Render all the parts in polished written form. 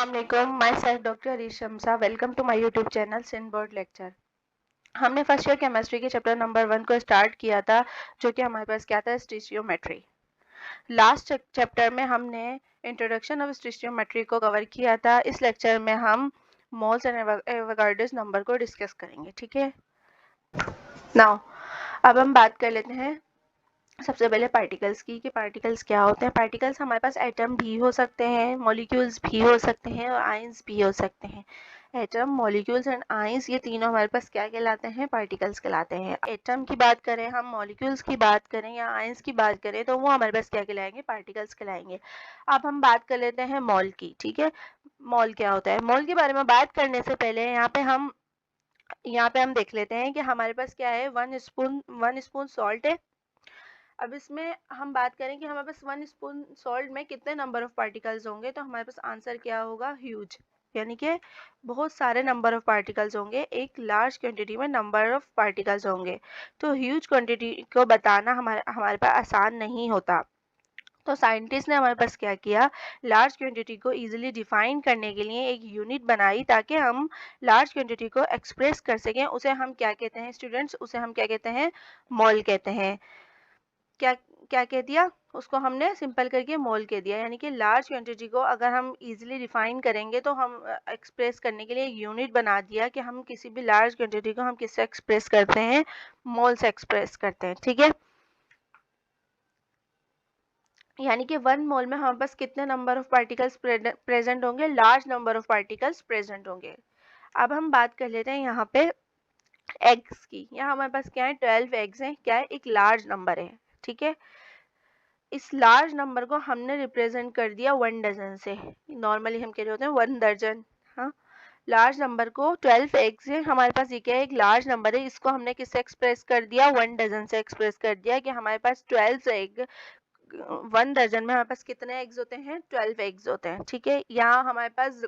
अस्सलाम my self doctor Harish Shamsa. Welcome to my YouTube channel Sindh board lecture. हमने first year chemistry के chapter number 1 को start किया था, जो कि हमारे पास क्या था, स्टिचियोमेट्री। लास्ट चैप्टर में हमने इंट्रोडक्शन ऑफ स्टिचियोमेट्री को कवर किया था। इस लेक्चर में हम मोल्स एंड एवोगाड्रोस नंबर को डिस्कस करेंगे। ठीक है, नाउ अब हम बात कर लेते हैं सबसे पहले पार्टिकल्स की, कि पार्टिकल्स क्या होते हैं। पार्टिकल्स हमारे पास एटम भी हो सकते हैं, मॉलिक्यूल्स भी हो सकते हैं और आयंस भी हो सकते हैं। एटम, मॉलिक्यूल्स एंड आयंस, ये तीनों हमारे पास क्या कहलाते हैं, पार्टिकल्स कहलाते हैं। एटम की बात करें हम, मॉलिक्यूल्स की बात करें या आयंस की बात करें, तो वो हमारे पास क्या कहलाएंगे, पार्टिकल्स कहलाएंगे। अब हम बात कर लेते हैं मॉल की। ठीक है, मॉल क्या होता है। मॉल के बारे में बात करने से पहले यहाँ पे हम देख लेते हैं कि हमारे पास क्या है, वन स्पून सॉल्ट है। अब इसमें हम बात करें कि हमारे पास 1 स्पून सॉल्ट में कितने नंबर ऑफ पार्टिकल्स होंगे, तो हमारे पास आंसर क्या होगा, ह्यूज, यानी कि बहुत सारे नंबर ऑफ पार्टिकल्स होंगे। एक लार्ज क्वांटिटी में नंबर ऑफ पार्टिकल्स होंगे, तो ह्यूज क्वांटिटी को बताना हमारे पास आसान नहीं होता। तो साइंटिस्ट ने हमारे पास क्या किया, लार्ज क्वांटिटी को इजीली डिफाइन करने के लिए एक यूनिट बनाई, ताकि हम लार्ज क्वांटिटी को एक्सप्रेस कर सकें। उसे हम क्या कहते हैं स्टूडेंट्स, उसे हम क्या कहते हैं, मोल कहते हैं। क्या क्या कह दिया, उसको हमने सिंपल करके मोल कह दिया। यानी कि लार्ज क्वांटिटी को अगर हम इजीली डिफाइन करेंगे तो हम एक्सप्रेस करने के लिए एक यूनिट बना दिया कि हम किसी भी लार्ज क्वांटिटी को हम किससे एक्सप्रेस करते हैं, मोल से एक्सप्रेस करते हैं। ठीक है, यानी कि 1 मोल में हमारे पास कितने नंबर ऑफ पार्टिकल्स प्रेजेंट होंगे, large number of particles present होंगे। अब हम बात कर लेते हैं यहाँ पे एग्स की। यहाँ हमारे पास क्या है, 12 एग्स हैं। क्या है, एक लार्ज नंबर है। ठीक है, इस लार्ज नंबर को हमने रिप्रेजेंट कर दिया 1 डजन से। नॉर्मली हम कह रहे होते हैं 1 दर्जन। हाँ, लार्ज नंबर को 12 एग्स है हमारे पास, ये क्या है, एक लार्ज नंबर है। इसको हमने किससे एक्सप्रेस कर दिया, 1 डजन से एक्सप्रेस कर दिया, कि हमारे पास 12 एग, 1 दर्जन में हमारे पास कितने एग्स होते हैं, 12 एग्स होते हैं। ठीक है, यहाँ हमारे पास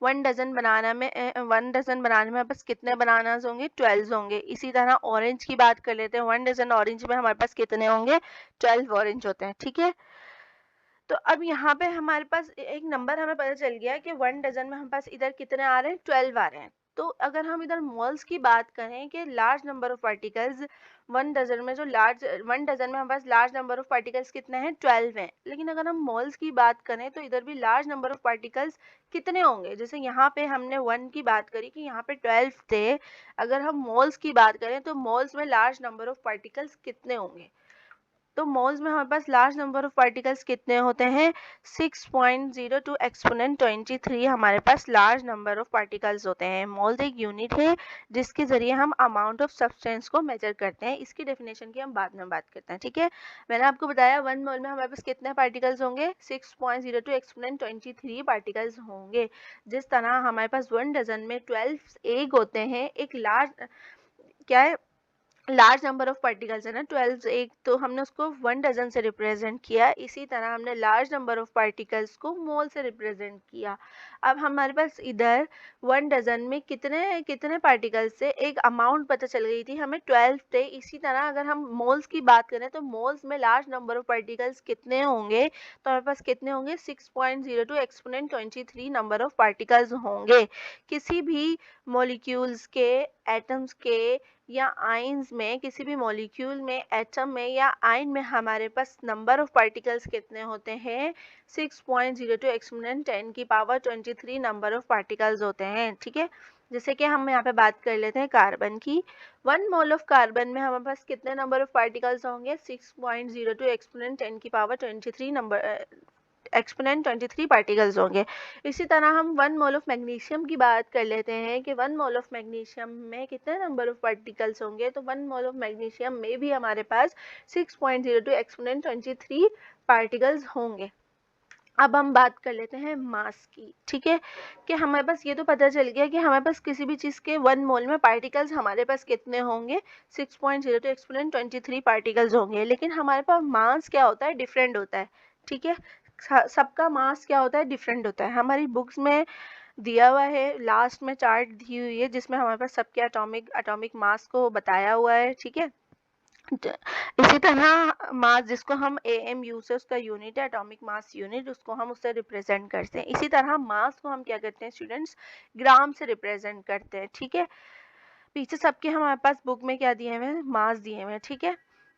1 डजन बनाने में बस कितने बनानास होंगे, 12 होंगे। इसी तरह ऑरेंज की बात कर लेते हैं। 1 डजन ऑरेंज में हमारे पास कितने होंगे, 12 ऑरेंज होते हैं। ठीक है, तो अब यहाँ पे हमारे पास एक नंबर हमें पता चल गया कि 1 डजन में हमारे पास इधर कितने आ रहे हैं, 12 आ रहे हैं। तो अगर हम इधर मोल्स की बात करें कि large number of particles 1 dozen में, जो 1 डजन में हमारे पास लार्ज नंबर ऑफ पार्टिकल्स कितने हैं, 12 हैं। लेकिन अगर हम मोल्स की बात करें तो इधर भी लार्ज नंबर ऑफ पार्टिकल्स कितने होंगे। जैसे यहाँ पे हमने 1 की बात करी कि यहाँ पे 12 थे, अगर हम मोल्स की बात करें तो मोल्स में लार्ज नंबर ऑफ पार्टिकल्स कितने होंगे। तो मोल्स में हमारे पास लार्ज नंबर ऑफ पार्टिकल्स कितने होते हैं, 6.02 एक्सपोनेंट 23 हमारे पास लार्ज नंबर ऑफ पार्टिकल्स होते हैं। मोल्स एक यूनिट है जिसके जरिए हम अमाउंट ऑफ सब्सटेंस को मेजर करते हैं। इसकी डेफिनेशन की हम बाद में बात करते हैं। ठीक है, मैंने आपको बताया 1 मोल में हमारे पास कितने पार्टिकल्स होंगे, 6.02 एक्सपोनेंट 23 पार्टिकल्स होंगे। जिस तरह हमारे पास 1 डजन में 12 एग होते हैं, एक लार्ज क्या है, लार्ज नंबर ऑफ पार्टिकल्स है ना, 12 एक, तो हमने उसको 1 डजन से रिप्रेजेंट किया। इसी तरह हमने लार्ज नंबर ऑफ पार्टिकल्स को मोल से रिप्रेजेंट किया। अब हमारे पास इधर 1 डजन में कितने कितने पार्टिकल्स से एक अमाउंट पता चल गई थी, हमें 12 थे। इसी तरह अगर हम मोल्स की बात करें तो मोल्स में लार्ज नंबर ऑफ पार्टिकल्स कितने होंगे, तो हमारे पास कितने होंगे, 6.02 एक्सपोनेंट 23 नंबर ऑफ पार्टिकल्स होंगे। किसी भी मॉलिक्यूल्स के, एटम्स के या आयंस में, किसी भी मॉलिक्यूल में, एटम में या आयन में हमारे पास नंबर ऑफ पार्टिकल्स कितने होते हैं, 6.02 एक्सपोनेंट 10 की पावर 23 नंबर ऑफ पार्टिकल्स होते हैं। ठीक है, जैसे कि हम यहाँ पे बात कर लेते हैं कार्बन की। 1 मोल ऑफ कार्बन में हमारे पास कितने नंबर ऑफ पार्टिकल्स होंगे, 6.02 एक्सपोनेंट 10 की पावर 23 नंबर एक्सपोनेंट 23 पार्टिकल्स होंगे। इसी तरह हम 1 मोल ऑफ मैग्नीशियम की बात कर लेते हैं कि 1 मोल ऑफ मैग्नीशियम में कितने नंबर ऑफ पार्टिकल्स होंगे, तो 1 मोल ऑफ मैग्नीशियम में भी हमारे पास 6.02 एक्सपोनेंट 23 पार्टिकल्स होंगे। अब हम बात कर लेते हैं मास की। ठीक है, कि हमारे पास ये तो पता चल गया कि हमारे पास किसी भी चीज़ के 1 मोल में पार्टिकल्स हमारे पास कितने होंगे, 6.02 एक्सपोनेंट 23 पार्टिकल्स होंगे। लेकिन हमारे पास मास क्या होता है, डिफरेंट होता है। ठीक है, सबका मास क्या होता है, डिफरेंट होता है। हमारी बुक्स में दिया हुआ है, लास्ट में चार्ट दी हुई है जिसमें हमारे पास सबके एटॉमिक मास को बताया हुआ है। ठीक है, इसी तरह मास, जिसको हम AMU से, उसका यूनिट है एटॉमिक मास यूनिट, उसको हम उससे रिप्रेजेंट करते हैं। इसी तरह मास को हम क्या करते हैं स्टूडेंट्स, ग्राम से रिप्रेजेंट करते हैं। ठीक है, पीछे सबके हमारे पास बुक में क्या दिए हुए हैं, मास दिए हुए हैं। ठीक है,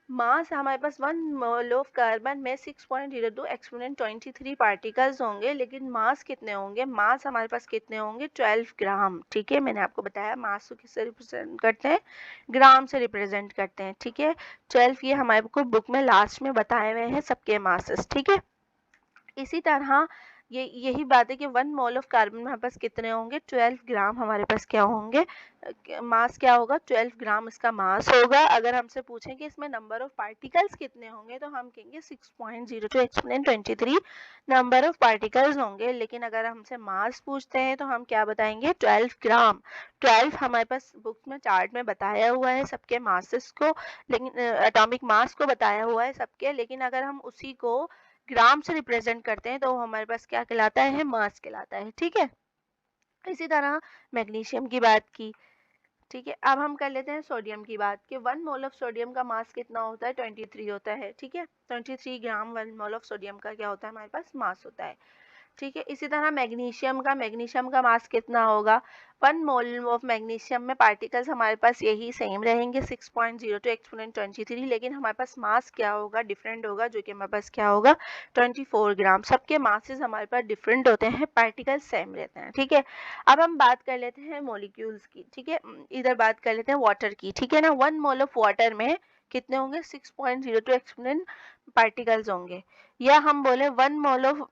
मास हमारे पास 1 मोल ऑफ कार्बन में 6.02 एक्सपोनेंट 23 पार्टिकल्स होंगे, लेकिन मास कितने होंगे, मास हमारे पास कितने होंगे, 12 ग्राम। ठीक है, मैंने आपको बताया मास को किससे रिप्रेजेंट करते हैं, ग्राम से रिप्रेजेंट करते हैं। ठीक है, 12 ये हमारे को बुक में लास्ट में बताए हुए हैं सबके मासेस। ठीक है, इसी तरह यही बात है कि 1 मोल ऑफ कार्बन में हमारे पास कितने होंगे, 12 ग्राम हमारे पास क्या होंगे, मास क्या होगा, 12 ग्राम इसका मास होगा। अगर हमसे पूछें कि इसमें नंबर ऑफ पार्टिकल्स कितने होंगे तो हम कहेंगे 6.02 एक्सपोनेंट 23 नंबर ऑफ पार्टिकल्स होंगे। लेकिन अगर हमसे मास पूछते हैं तो हम क्या बताएंगे, 12 ग्राम। 12 हमारे पास बुक में चार्ट में बताया हुआ है सबके मासेस को, लेकिन एटॉमिक मास को बताया हुआ है सबके, लेकिन अगर हम उसी को ग्राम से रिप्रेजेंट करते हैं तो हमारे पास क्या कहलाता है, मास कहलाता है। ठीक है, इसी तरह मैग्नीशियम की बात की। ठीक है, अब हम कर लेते हैं सोडियम की बात कि 1 मोल ऑफ सोडियम का मास कितना होता है, 23 होता है। ठीक है, 23 ग्राम 1 मोल ऑफ सोडियम का क्या होता है, हमारे पास मास होता है। ठीक है, इसी तरह मैग्नीशियम का मास कितना होगा, 1 मोल ऑफ मैग्नीशियम में पार्टिकल्स हमारे पास यही सेम रहेंगे 6.02 एक्सपोनेंट 23, लेकिन हमारे पास मास क्या होगा, डिफरेंट होगा, जो कि हमारे पास क्या होगा, 24 ग्राम। सबके मासेस हमारे पास डिफरेंट होते हैं, पार्टिकल्स सेम रहते हैं। ठीक है, अब हम बात कर लेते हैं मॉलिक्यूल्स की। ठीक है, इधर बात कर लेते हैं वाटर की। ठीक है ना, 1 मोल ऑफ वाटर में कितने होंगे, 6.02 एक्सपोनेंट पार्टिकल्स होंगे, या हम बोले 1 मोल ऑफ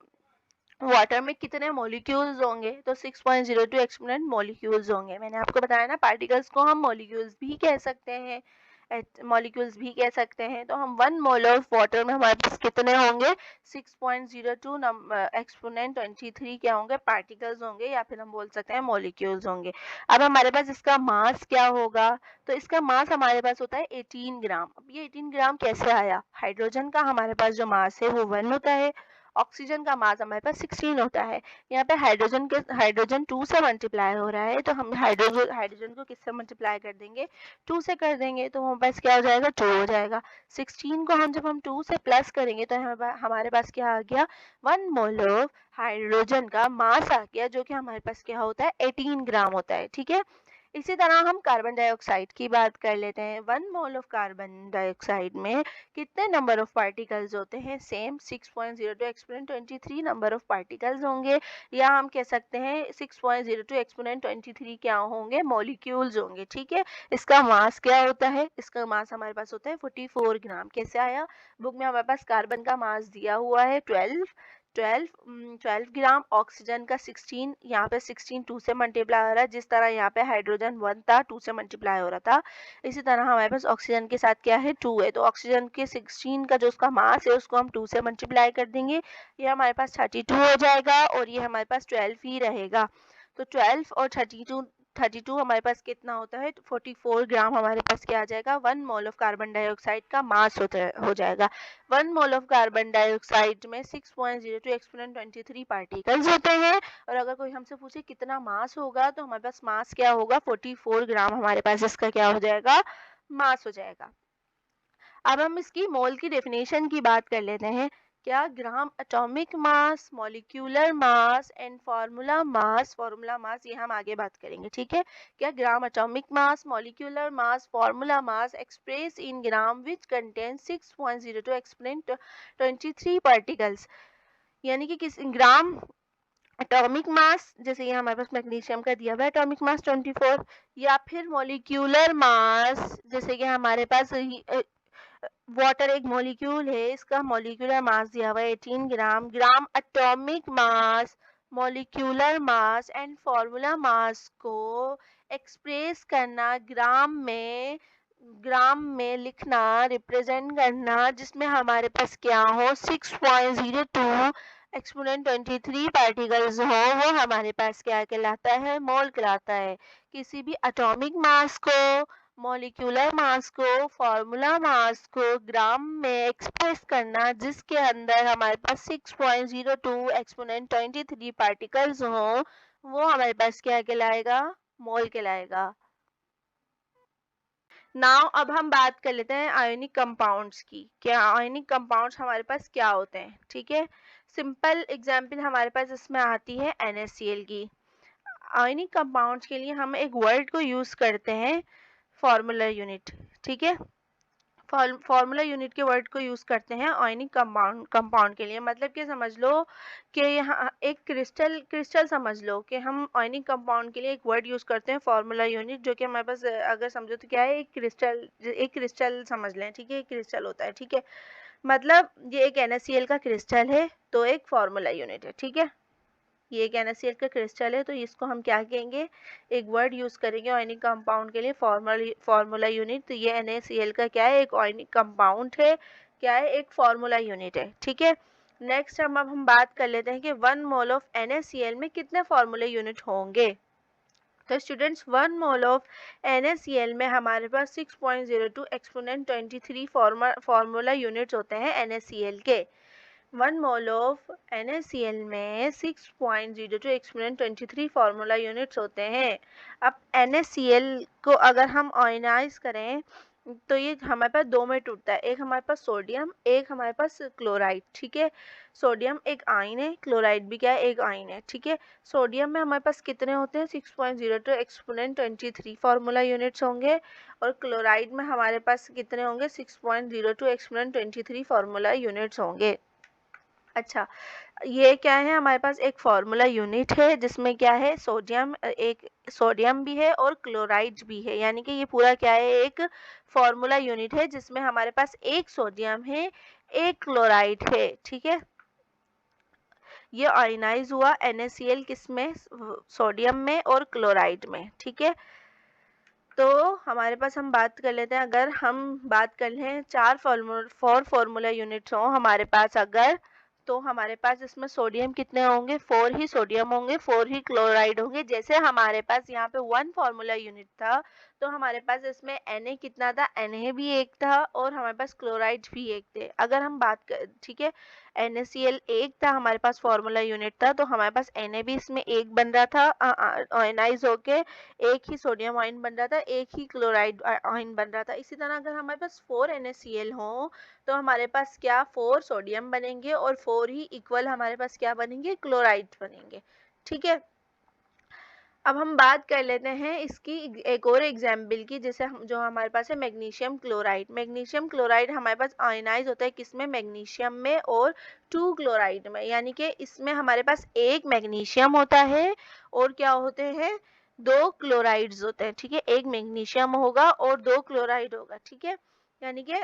वाटर में कितने मॉलिक्यूल्स होंगे, तो 6.02 एक्सपोनेंट मॉलिक्यूल्स होंगे। मैंने आपको बताया ना, पार्टिकल्स को हम मॉलिक्यूल्स भी कह सकते हैं, मॉलिक्यूल्स भी कह सकते हैं। तो हम 1 मोल ऑफ वाटर में हमारे पास कितने होंगे, 6.02 एक्सपोनेंट 23 क्या होंगे, पार्टिकल्स होंगे, या फिर हम बोल सकते हैं मॉलिक्यूल्स होंगे। अब हमारे पास इसका मास क्या होगा, तो इसका मास हमारे पास होता है 18 ग्राम। अब ये 18 ग्राम कैसे आया, हाइड्रोजन का हमारे पास जो मास है वो 1 होता है, ऑक्सीजन का मास हमारे पास 16 होता है। यहाँ पे हाइड्रोजन 2 से मल्टीप्लाई हो रहा है, तो हम हाइड्रोजन को किससे मल्टीप्लाई कर देंगे, 2 से कर देंगे, तो हमारे पास क्या हो जाएगा, 2 हो जाएगा। 16 को जब हम 2 से प्लस करेंगे तो हमारे पास क्या आ गया, 1 मोल ऑफ हाइड्रोजन का मास आ गया, जो कि हमारे पास क्या होता है, 18 ग्राम होता है। ठीक है, इसी तरह हम कार्बन डाइऑक्साइड की बात कर लेते हैं। 1 मोल ऑफ कार्बन डाइऑक्साइड में कितने नंबर ऑफ पार्टिकल्स होते हैं, same 6.02 exponent 23 number of particles होंगे, या हम कह सकते हैं 6.02 एक्सपोनेंट 23 क्या होंगे, मॉलिक्यूल्स होंगे। ठीक है, इसका मास क्या होता है, इसका मास हमारे पास होता है 44 ग्राम। कैसे आया, बुक में हमारे पास कार्बन का मास दिया हुआ है 12 ग्राम, ऑक्सीजन का 16, यहाँ पे 16 2 से मल्टीप्लाई हो रहा है, जिस तरह यहाँ पे हाइड्रोजन 1 था 2 से मल्टीप्लाई हो रहा था, इसी तरह हमारे पास ऑक्सीजन के साथ क्या है, 2 है। तो ऑक्सीजन के 16 का जो उसका मास है उसको हम 2 से मल्टीप्लाई कर देंगे, ये हमारे पास 32 हो जाएगा, और ये हमारे पास 12 ही रहेगा। तो 12 और 32 हमारे पास कितना होता है, 44 ग्राम हमारे पास क्या आ जाएगा, 1 मोल ऑफ कार्बन डाइऑक्साइड का मास हो जाएगा। 1 मोल ऑफ कार्बन डाइऑक्साइड में 6.02 एक्सपोनेंट 23 पार्टिकल्स होते हैं, और अगर कोई हमसे पूछे कितना मास होगा, तो हमारे पास मास क्या होगा, 44 ग्राम हमारे पास इसका क्या हो जाएगा, मास हो जाएगा। अब हम इसकी मोल की डेफिनेशन की बात कर लेते हैं। क्या ग्राम atomic mass, molecular mass and formula mass ये हम आगे बात करेंगे। ठीक है, क्या ग्राम atomic mass, molecular mass, formula mass express in gram which contain 6.02 exponent 23 particles, यानी कि किस ग्राम एटॉमिक मास, जैसे ये हमारे पास मैग्नीशियम का दिया हुआ है एटॉमिक मास 24, या फिर मॉलिक्यूलर मास, जैसे कि हमारे पास वाटर एक मॉलिक्यूल है, इसका मॉलिक्यूलर मास दिया हुआ है 18 gram. Gram atomic mass, molecular mass and formula mass को एक्सप्रेस करना, ग्राम में लिखना, रिप्रेजेंट करना, जिसमें हमारे पास क्या हो, 6.02 एक्सपोनेंट 23 पार्टिकल्स हो, वो हमारे पास क्या कहलाता है, मोल कहलाता है। किसी भी एटॉमिक मास को, मॉलिक्यूलर मास को, फार्मूला मास को ग्राम में एक्सप्रेस करना, जिसके अंदर हमारे पास 6.02 एक्सपोनेंट 23 पार्टिकल्स हो, वो हमारे पास क्या कहलाएगा, मोल कहलाएगा। नाउ अब हम बात कर लेते हैं आयोनिक कंपाउंड्स की। क्या आयोनिक कंपाउंड्स हमारे पास क्या होते हैं, ठीक है। सिंपल एग्जांपल हमारे पास इसमें आती है NaCl की। आयोनिक कंपाउंड्स के लिए हम एक वर्ड को यूज करते हैं, फॉर्मूला यूनिट, ठीक है। फॉर्मूला यूनिट के वर्ड को यूज करते हैं आयोनिक कंपाउंड के लिए। मतलब कि समझ लो कि यहाँ एक क्रिस्टल समझ लो कि हम आयोनिक कंपाउंड के लिए एक वर्ड यूज करते हैं फॉर्मूला यूनिट, जो कि हमारे पास अगर समझो तो क्या है, एक क्रिस्टल समझ लें, ठीक है। एक क्रिस्टल होता है, ठीक है। मतलब ये एक NaCl का क्रिस्टल है, तो एक फॉर्मूला यूनिट है, ठीक है। ये एक NaCl का क्रिस्टल है, तो इसको हम क्या कहेंगे, एक वर्ड यूज करेंगे आयोनिक कंपाउंड के लिए, फॉर्मूला यूनिट। तो ये NaCl का क्या है, एक आयोनिक कंपाउंड है, क्या है, एक फॉर्मूला यूनिट है, ठीक है। नेक्स्ट अब हम बात कर लेते हैं कि 1 मोल ऑफ NaCl में कितने फॉर्मूला यूनिट होंगे। तो स्टूडेंट्स 1 मोल ऑफ NaCl में हमारे पास 6.02 एक्सपोनेंट 23 फॉर्मूला यूनिट्स होते हैं NaCl के। 1 मोल ऑफ NaCl में 6.02 एक्सपोनेंट 23 फार्मूला यूनिट्स होते हैं। अब NaCl को अगर हम आयनाइज करें तो ये हमारे पास दो में टूटता है, एक हमारे पास सोडियम, एक हमारे पास क्लोराइड, ठीक है। सोडियम एक आयन है, क्लोराइड भी क्या है, एक आयन है, ठीक है। सोडियम में हमारे पास कितने होते हैं, 6.02 एक्सपोनेंट 23 फार्मूला यूनिट्स होंगे, और क्लोराइड में हमारे पास कितने होंगे, 6.02 एक्सपोनेंट 23 फार्मूला यूनिट्स होंगे। अच्छा, ये क्या है, हमारे पास एक फॉर्मूला यूनिट है जिसमें क्या है, एक सोडियम भी है और क्लोराइड भी है, यानी कि ये पूरा क्या है, एक फॉर्मूला यूनिट है जिसमें हमारे पास एक सोडियम है, एक क्लोराइड है, ठीक है। ये आयनाइज हुआ NaCl किसमें, सोडियम में और क्लोराइड में, ठीक है। तो हमारे पास हम बात कर लेते हैं, अगर हम बात कर लें 4 फॉर्मूला यूनिट्स हो हमारे पास अगर, तो हमारे पास इसमें सोडियम कितने होंगे, 4 ही सोडियम होंगे, 4 ही क्लोराइड होंगे। जैसे हमारे पास यहाँ पे 1 फॉर्मूला यूनिट था, तो हमारे पास इसमें Na कितना था, Na भी एक था, और हमारे पास क्लोराइड भी एक थे। अगर हम बात कर, ठीक है, NaCl एक था हमारे पास फॉर्मूला यूनिट था, तो हमारे पास Na भी इसमें एक बन रहा था, आयनाइज होके एक ही सोडियम आयन बन रहा था, एक ही क्लोराइड आयन बन रहा था। इसी तरह अगर हमारे पास 4 NaCl हो, तो हमारे पास क्या, 4 सोडियम बनेंगे और 4 ही इक्वल हमारे पास क्या बनेंगे, क्लोराइड बनेंगे, ठीक है। अब हम बात कर लेते हैं इसकी एक और एग्जाम्पल की, जैसे जो हमारे पास है मैग्नीशियम क्लोराइड। मैग्नीशियम क्लोराइड हमारे पास आयनाइज होता है किसमें, मैग्नीशियम में और 2 क्लोराइड में, यानी कि इसमें हमारे पास एक मैग्नीशियम होता है और क्या होते हैं, 2 क्लोराइड्स होते हैं, ठीक है। एक मैग्नीशियम होगा और 2 क्लोराइड होगा, ठीक है। यानी कि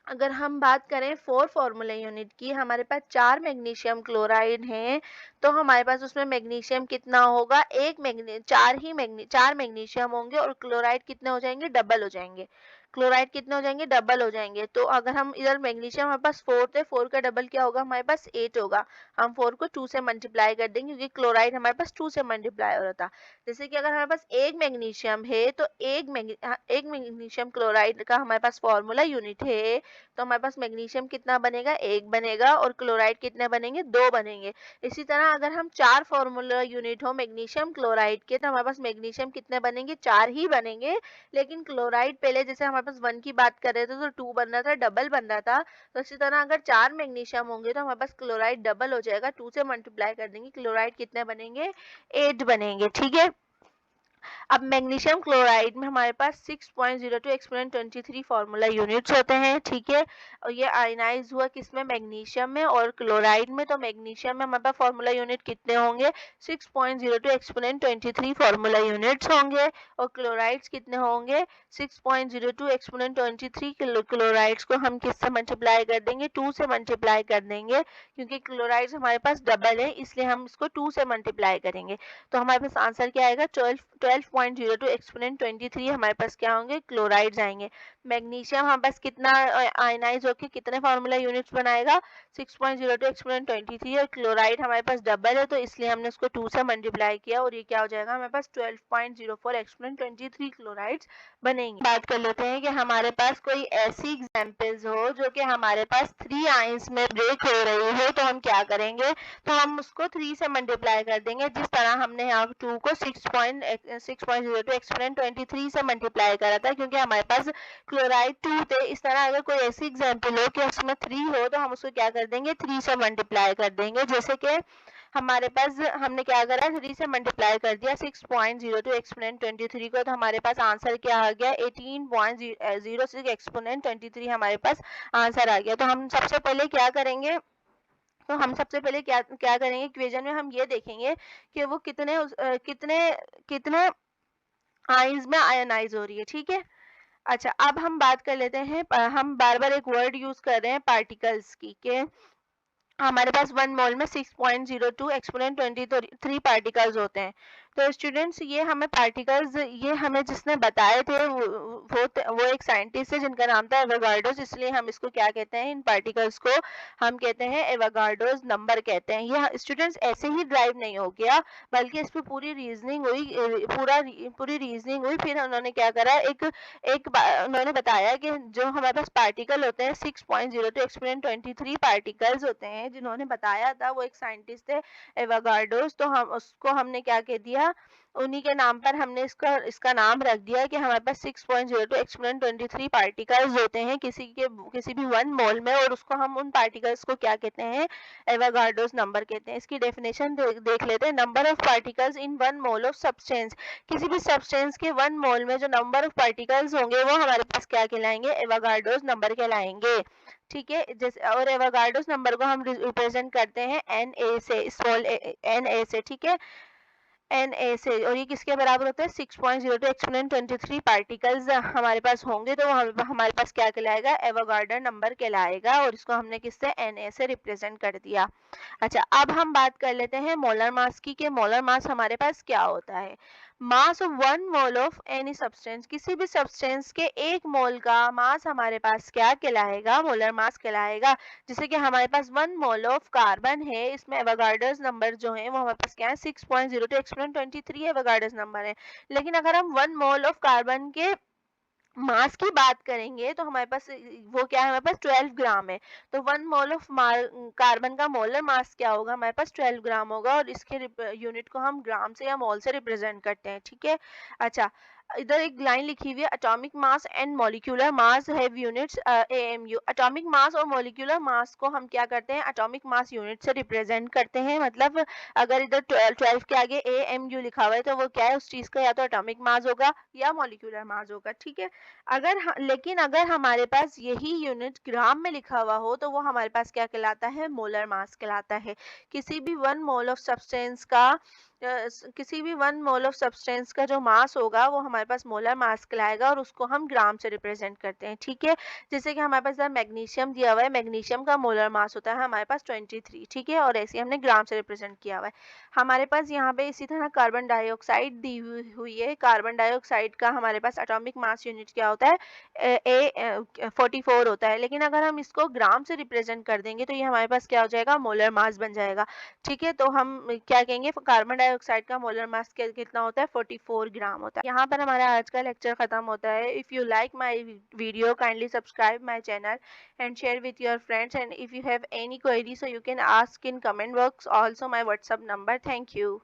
अगर हम बात करें 4 फॉर्मूला यूनिट की, हमारे पास 4 मैग्नीशियम क्लोराइड हैं, तो हमारे पास उसमें मैग्नीशियम कितना होगा, चार मैग्नीशियम होंगे, और क्लोराइड कितने हो जाएंगे, डबल हो जाएंगे। क्लोराइड कितने हो जाएंगे, डबल हो जाएंगे। तो अगर हम इधर मैग्नीशियम हमारे पास 4 थे, 4 का डबल क्या होगा, हमारे पास 8 होगा। हम 4 को 2 से मल्टीप्लाई कर देंगे, क्योंकि क्लोराइड हमारे पास 2 से मल्टीप्लाई हो रहा था। जैसे कि अगर हमारे पास एक मैग्नीशियम है, तो एक मैग्नीशियम क्लोराइड का हमारे पास फॉर्मूला यूनिट है, तो हमारे पास मैग्नीशियम कितना बनेगा, एक बनेगा, और क्लोराइड कितने बनेंगे, 2 बनेंगे। इसी तरह अगर हम 4 फॉर्मूला यूनिट हो मैग्नीशियम क्लोराइड के, तो हमारे पास मैग्नीशियम कितने बनेंगे, 4 ही बनेंगे। लेकिन क्लोराइड पहले जैसे हमारे पास 1 की बात कर रहे थे तो 2 बन रहा था, डबल बन रहा था। तो इसी तरह अगर 4 मैग्नीशियम होंगे तो हमारे पास क्लोराइड डबल हो जाएगा, 2 से मल्टीप्लाई कर देंगे, क्लोराइड कितने बनेंगे, 8 बनेंगे, ठीक है। अब मैग्नीशियम क्लोराइड में हमारे पास 6.02 एक्सपोनेंट 23 फार्मूला यूनिट्स होते हैं, ठीक है। और ये आयनाइज हुआ किसमें, मैग्नीशियम में और क्लोराइड में। तो मैग्नीशियम में हमारे पास फार्मूला यूनिट कितने होंगे, 6.02 एक्सपोनेंट 23 फार्मूला यूनिट्स होंगे, और क्लोराइड्स कितने होंगे, 6.02 एक्सपोनेंट 23। क्लोराइड्स को हम किससे मल्टीप्लाई कर देंगे, 2 से मल्टीप्लाई कर देंगे, क्योंकि क्लोराइड्स हमारे पास डबल है, इसलिए हम इसको 2 से मल्टीप्लाई करेंगे। तो हमारे पास आंसर क्या आएगा, 12.02 एक्सपोनेंट 23 हमारे पास क्या होंगे, क्लोराइड्स आएंगे। मैग्नीशियम हमारे पास कितना आयनाइज होकर कितने फार्मूला यूनिट्स बनाएगा, 6.02 एक्सपोनेंट 23, और क्लोराइड हमारे पास डबल है, तो इसलिए हमने उसको 2 से मल्टीप्लाई किया, और ये क्या हो जाएगा, हमारे पास 12.04 एक्सपोनेंट 23 क्लोराइड्स बनेंगे। बात कर लेते हैं कि हमारे पास कोई ऐसी एग्जांपल्स हो जो कि हमारे पास 3 आयंस में ब्रेक हो रही हो, तो हम क्या करेंगे, तो हम उसको 3 से मल्टीप्लाई कर देंगे, जिस तरह हमने यहाँ 2 को 6.02 एक्सपोनेंट 23 से मल्टीप्लाई करा था, क्योंकि हमारे पास क्लोराइड 2 थे। इस तरह अगर कोई ऐसी एग्जाम्पल हो कि उसमें 3 हो तो हम उसको क्या कर देंगे, 3 से मल्टीप्लाई कर देंगे। जैसे कि हमारे पास हमने क्या करा, 3 से मल्टीप्लाई कर दिया 6.02 एक्सपोनेंट 23 को, तो हमारे पास आंसर क्या आ गया, 18.06 एक्सपोनेंट 23 हमारे पास आंसर आ गया। तो हम सबसे पहले क्या करेंगे, क्या करेंगे, इक्वेशन में हम ये देखेंगे कि वो कितने आयंस में आयनाइज हो रही है। ठीक है, अच्छा अब हम बात कर लेते हैं, हम बार बार एक वर्ड यूज कर रहे हैं पार्टिकल्स की, के हमारे पास 1 मोल में 6.02 एक्सपोनेंट 23 पार्टिकल्स होते हैं। तो स्टूडेंट्स ये हमें पार्टिकल्स, ये हमें जिसने बताए थे वो एक साइंटिस्ट है जिनका नाम था एवोगाड्रोस, इसलिए हम इसको क्या कहते हैं, इन पार्टिकल्स को हम कहते हैं एवोगाड्रोस नंबर कहते हैं। यह स्टूडेंट्स ऐसे ही ड्राइव नहीं हो गया, बल्कि इस पर पूरी रीजनिंग हुई, पूरी रीजनिंग हुई। फिर उन्होंने क्या करा, उन्होंने बताया कि जो हमारे पास पार्टिकल होते हैं 6.02 एक्सपोनेंट 23 पार्टिकल्स होते हैं, जिन्होंने बताया था वो एक साइंटिस्ट थे एवोगाड्रोस। तो हमने क्या कह दिया, उन्हीं के नाम पर हमने इसका नाम रख दिया कि हमारे पास 6.02 एक्सपोनेंट 23 पार्टिकल्स होते हैं किसी भी 1 मोल में, और उसको हम उन पार्टिकल्स को क्या कहते हैं, एवोगाड्रोस नंबर कहते हैं। इसकी डेफिनेशन देख लेते हैं। Number of particles in 1 mole of substance, किसी भी सब्सटेंस के 1 मोल में जो नंबर ऑफ पार्टिकल्स होंगे वो हमारे पास क्या कहलाएंगे, एवोगाड्रोस नंबर कहलाएंगे। ठीक है, जैसे और एवोगाड्रोस नंबर को हम रिप्रेजेंट करते हैं Na से, स्मॉल Na से। ठीक है, Na से, और ये किसके बराबर होता है, 6.02 एक्सपोनेंट 23 पार्टिकल्स हमारे पास होंगे, तो हमारे पास क्या कहलाएगा, एवोगाड्रो नंबर कहलाएगा, और इसको हमने किससे, Na से रिप्रेजेंट कर दिया। अच्छा अब हम बात कर लेते हैं मोलर मास की, कि मोलर मास हमारे पास क्या होता है। Mass of 1 mole of any substance, किसी भी सब्सटेंस के 1 मोल का मास हमारे पास क्या कहलाएगा, मोलर मास कहलाएगा। जैसे कि हमारे पास 1 मोल ऑफ कार्बन है, इसमें एवोगाड्रोस नंबर जो है वो हमारे पास क्या है, 6.02 एक्सपोनेंट 23 एवोगाड्रोस नंबर है। लेकिन अगर हम 1 मोल ऑफ कार्बन के मास की बात करेंगे तो हमारे पास वो क्या है, हमारे पास 12 ग्राम है। तो 1 मोल ऑफ कार्बन का मोलर मास क्या होगा, हमारे पास 12 ग्राम होगा, और इसके यूनिट को हम ग्राम से या मोल से रिप्रेजेंट करते हैं। ठीक है, अच्छा इधर एक लाइन लिखी हुई है, atomic mass and molecular mass have units AMU। Atomic mass और मॉलिक्यूलर मास को हम क्या करते हैं, एटॉमिक मास यूनिट से रिप्रेजेंट करते हैं। मतलब अगर इधर 12 के आगे AMU लिखा हुआ है तो वो क्या है, उस चीज का या तो एटॉमिक मास होगा या मॉलिक्यूलर मास होगा। ठीक है, लेकिन अगर हमारे पास यही यूनिट ग्राम में लिखा हुआ हो तो वो हमारे पास क्या कहलाता है, मोलर मास कहलाता है। किसी भी 1 मोल ऑफ सब्सटेंस का जो मास होगा वो हमारे पास मोलर मास कहलाएगा, और उसको हम ग्राम से रिप्रेजेंट करते हैं। ठीक है, जैसे कि हमारे पास मैग्नीशियम दिया हुआ है, मैग्नीशियम का मोलर मास होता है हमारे पास 23। ठीक है, और ऐसे हमने ग्राम से रिप्रेजेंट किया हुआ है। हमारे पास यहाँ पे इसी तरह कार्बन डाइऑक्साइड दी हुई है। कार्बन डाइऑक्साइड का हमारे पास एटॉमिक मास यूनिट क्या होता है, 44 होता है। लेकिन अगर हम इसको ग्राम से रिप्रेजेंट कर देंगे तो ये हमारे पास क्या हो जाएगा, मोलर मास बन जाएगा। ठीक है, तो हम क्या कहेंगे, कार्बन डाइऑक्साइड का मोलर मास कितना होता है, 44 ग्राम होता है। यहाँ पर हमारा आज का लेक्चर खत्म होता है। If you like my video, kindly subscribe my channel and share with your friends, and if you have any query so you can ask in comment box, also my WhatsApp number. Thank you.